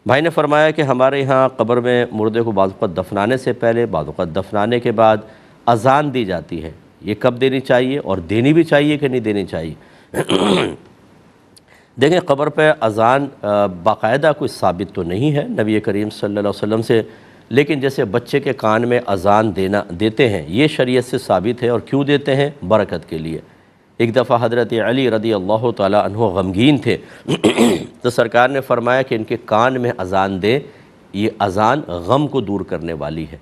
بھائی نے فرمایا کہ ہمارے یہاں قبر میں مردے کو بعض اوقات دفنانے سے پہلے، بعض اوقات دفنانے کے بعد اذان دی جاتی ہے، یہ کب دینی چاہیے اور دینی بھی چاہیے کہ نہیں دینی چاہیے؟ دیکھیں، قبر پہ اذان باقاعدہ کوئی ثابت تو نہیں ہے نبی کریم صلی اللہ علیہ وسلم سے، لیکن جیسے بچے کے کان میں اذان دیتے ہیں، یہ شریعت سے ثابت ہے۔ اور کیوں دیتے ہیں؟ برکت کے لیے۔ ایک دفعہ حضرت علی رضی اللہ تعالی عنہ غمگین تھے تو سرکار نے فرمایا کہ ان کے کان میں اذان دیں، یہ اذان غم کو دور کرنے والی ہے۔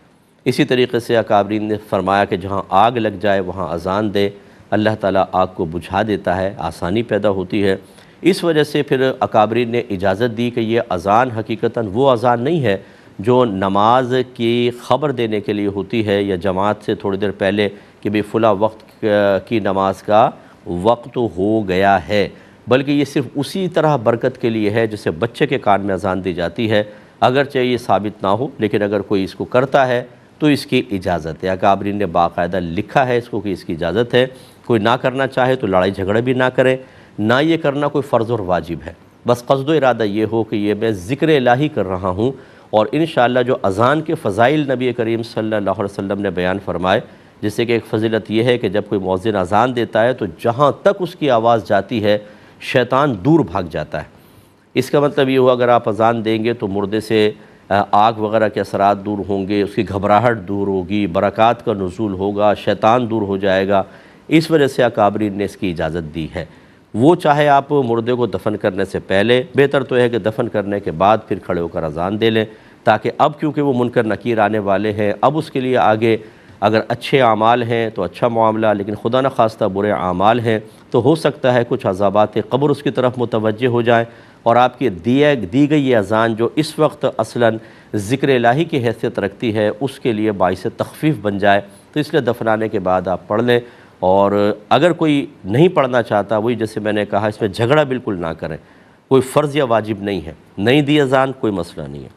اسی طریقے سے اکابرین نے فرمایا کہ جہاں آگ لگ جائے وہاں اذان دے، اللہ تعالیٰ آگ کو بجھا دیتا ہے، آسانی پیدا ہوتی ہے۔ اس وجہ سے پھر اکابرین نے اجازت دی کہ یہ اذان حقیقتاً وہ اذان نہیں ہے جو نماز کی خبر دینے کے لیے ہوتی ہے، یا جماعت سے تھوڑی دیر پہلے کہ بھی فلاں وقت کی نماز کا وقت ہو گیا ہے، بلکہ یہ صرف اسی طرح برکت کے لیے ہے جیسے بچے کے کان میں اذان دی جاتی ہے۔ اگرچہ یہ ثابت نہ ہو، لیکن اگر کوئی اس کو کرتا ہے تو اس کی اجازت ہے۔ اکابرین نے باقاعدہ لکھا ہے اس کو کہ اس کی اجازت ہے۔ کوئی نہ کرنا چاہے تو لڑائی جھگڑے بھی نہ کرے، نہ یہ کرنا کوئی فرض اور واجب ہے، بس قصد و ارادہ یہ ہو کہ یہ میں ذکر الہی کر رہا ہوں۔ اور انشاءاللہ جو اذان کے فضائل نبی کریم صلی اللہ علیہ وسلم نے بیان فرمائے، جس سے کہ ایک فضیلت یہ ہے کہ جب کوئی مؤذن اذان دیتا ہے تو جہاں تک اس کی آواز جاتی ہے شیطان دور بھاگ جاتا ہے۔ اس کا مطلب یہ ہوا اگر آپ اذان دیں گے تو مردے سے آگ وغیرہ کے اثرات دور ہوں گے، اس کی گھبراہٹ دور ہوگی، برکات کا نزول ہوگا، شیطان دور ہو جائے گا۔ اس وجہ سے اکابرین نے اس کی اجازت دی ہے۔ وہ چاہے آپ مردے کو دفن کرنے سے پہلے، بہتر تو ہے کہ دفن کرنے کے بعد پھر کھڑے ہو کر اذان دے لیں، تاکہ اب کیونکہ وہ منکر نکیر آنے والے ہیں، اب اس کے لیے آگے اگر اچھے اعمال ہیں تو اچھا معاملہ، لیکن خدا نخواستہ برے اعمال ہیں تو ہو سکتا ہے کچھ عذابات قبر اس کی طرف متوجہ ہو جائیں، اور آپ کی دی گئی یہ اذان جو اس وقت اصلاً ذکر الہی کی حیثیت رکھتی ہے اس کے لیے باعث تخفیف بن جائے، تو اس لیے دفنانے کے بعد آپ پڑھ لیں۔ اور اگر کوئی نہیں پڑھنا چاہتا، وہی جیسے میں نے کہا، اس میں جھگڑا بالکل نہ کریں، کوئی فرض یا واجب نہیں ہے، نہیں دی اذان کوئی مسئلہ نہیں ہے۔